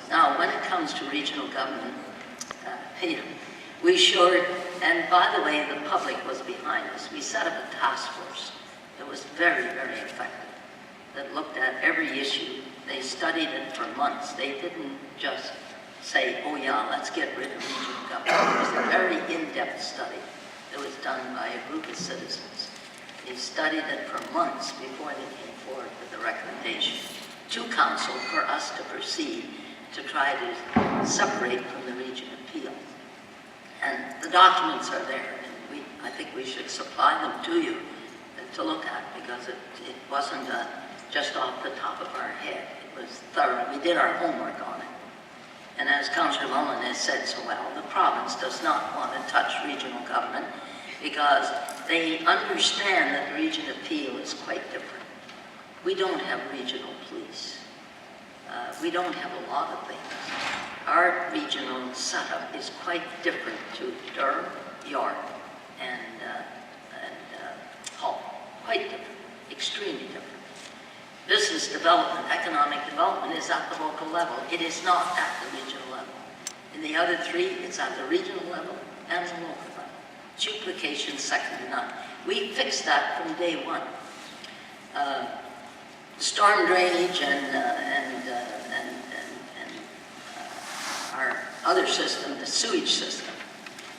Now, when it comes to regional government, we showed, and by the way, the public was behind us. We set up a task force that was very, very effective, that looked at every issue. They studied it for months. They didn't just say, oh yeah, let's get rid of regional government. It was a very in-depth study that was done by a group of citizens. They studied it for months before they came forward with a recommendation to council for us to proceed to try to separate from the region of Peel. And the documents are there, and I think we should supply them to you to look at, because it wasn't just off the top of our head. It was thorough. We did our homework on it. And as Councillor Mullen has said so well, the province does not want to touch regional government because they understand that the region of Peel is quite different. We don't have regional police. We don't have a lot of things. Our regional setup is quite different to Durham, York, and Hull. Quite different, extremely different. Business development, economic development is at the local level. It is not at the regional level. In the other three, it's at the regional level and the local level. Duplication second to none. We fixed that from day one. Storm drainage and our other system, the sewage system,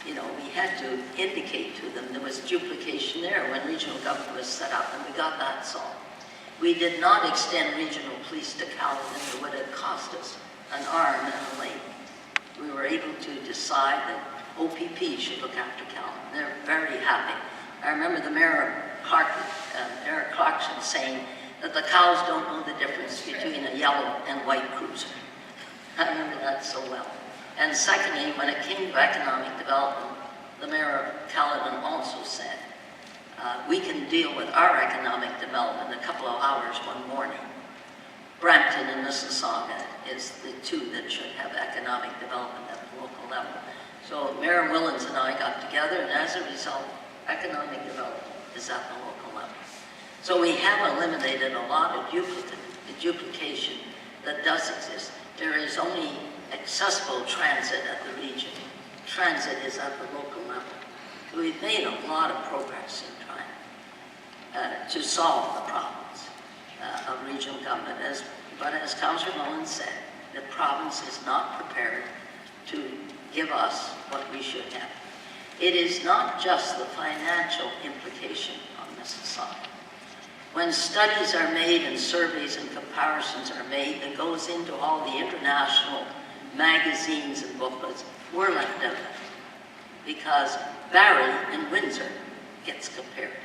you know, we had to indicate to them there was duplication there when regional government was set up, and we got that solved. We did not extend regional police to Caledon. It would have cost us an arm and a leg. We were able to decide that OPP should look after Caledon. They're very happy. I remember the Mayor Eric Clarkson, saying that the cows don't know the difference between a yellow and white cruiser. I remember that so well. And secondly, when it came to economic development, the Mayor of Caledon also said, we can deal with our economic development in a couple of hours one morning. Brampton and Mississauga is the two that should have economic development at the local level. So Mayor Willans and I got together, and as a result, economic development is at the local level. So we have eliminated a lot of duplication that does exist. There is only accessible transit at the region. Transit is at the local level. So we've made a lot of progress in trying to solve the problems of regional government. But as Councillor Mullen said, the province is not prepared to give us what we should have. It is not just the financial implication on Mississauga. When studies are made and surveys and comparisons are made that goes into all the international magazines and booklets, we're left out because Barrie and Windsor gets compared.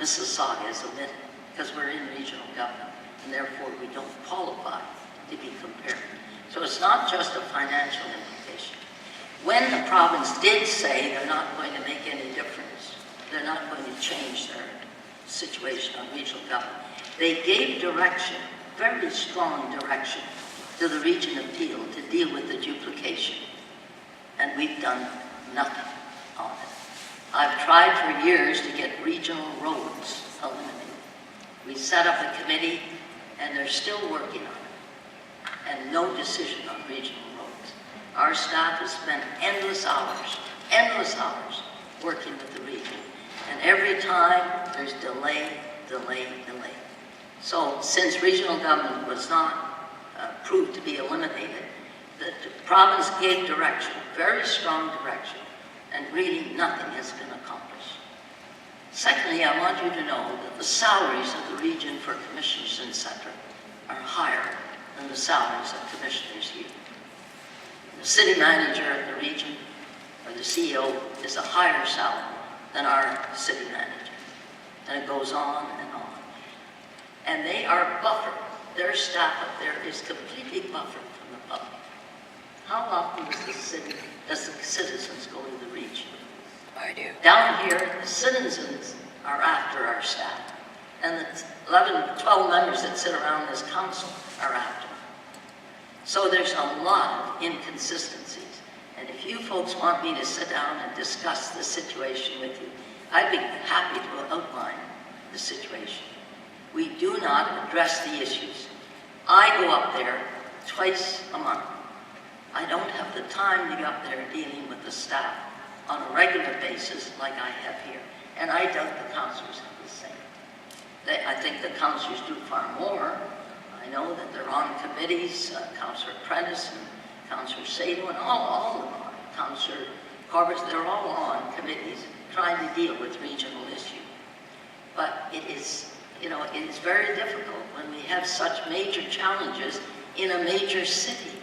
Mississauga is omitted because we're in regional government, and therefore we don't qualify to be compared. So it's not just a financial implication. When the province did say they're not going to make any difference, they're not going to change their situation on regional government, they gave direction, very strong direction, to the region of Peel to deal with the duplication. And we've done nothing on it. I've tried for years to get regional roads eliminated. We set up a committee, and they're still working on it, and no decision on regional roads. Our staff has spent endless hours working with the region. And every time there's delay. So since regional government was not proved to be eliminated, the province gave direction, very strong direction, and really nothing has been accomplished. Secondly, I want you to know that the salaries of the region for commissioners, etc., are higher than the salaries of commissioners here. The city manager of the region, or the CEO, is a higher salary than our city manager. And it goes on and on. And they are buffered. Their staff up there is completely buffered from the public. How often does the citizens go to the region? I do. Down here, the citizens are after our staff. And the 11, 12 members that sit around this council are after them. So there's a lot of inconsistencies. And if you folks want me to sit down and discuss the situation with you, I'd be happy to outline the situation. We do not address the issues. I go up there twice a month. I don't have the time to be up there dealing with the staff on a regular basis like I have here. And I doubt the councillors have the same. I think the councillors do far more. I know that they're on committees, Councillor Prentice and Councillor Sado and all of them are. Councillor Corbett, they're all on committees trying to deal with regional issues. But it is, you know, it is very difficult when we have such major challenges in a major city,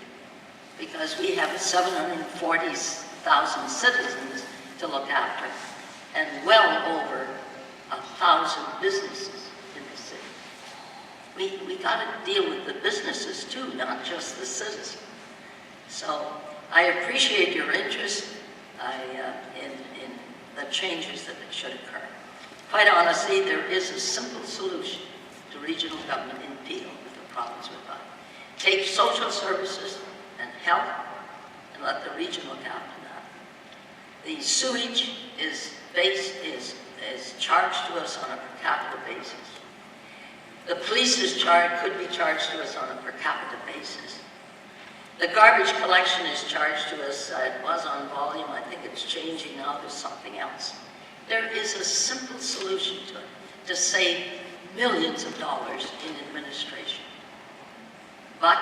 because we have 740,000 citizens to look after and well over 1,000 businesses in the city. We got to deal with the businesses too, not just the citizens. So I appreciate your interest in the changes that should occur. Quite honestly, there is a simple solution to regional government in Peel with the province we're by. Take social services and health and let the region look after that. The sewage is charged to us on a per capita basis. The police's charge could be charged to us on a per capita basis. The garbage collection is charged to us, it was on volume, I think it's changing now to something else. There is a simple solution to it, to save millions of dollars in administration. But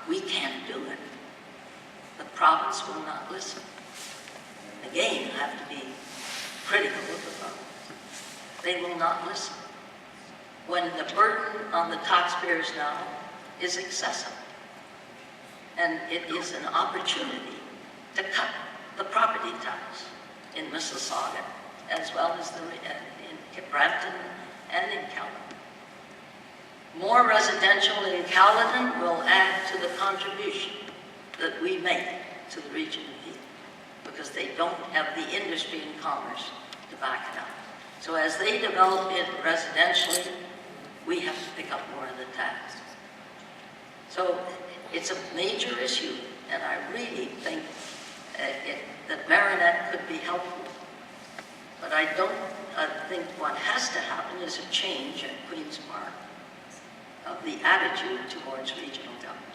we can't do it. The province will not listen. Again, I have to be critical of the province. They will not listen. When the burden on the taxpayers now is excessive. And it is an opportunity to cut the property tax in Mississauga, as well as in Brampton and in Caledon. More residential in Caledon will add to the contribution that we make to the region of Peel, because they don't have the industry and commerce to back it up. So as they develop it residentially, we have to pick up more of the tax. So it's a major issue, and I really think that Marinette could be helpful. But I don't think what has to happen is a change at Queen's Park of the attitude towards regional government.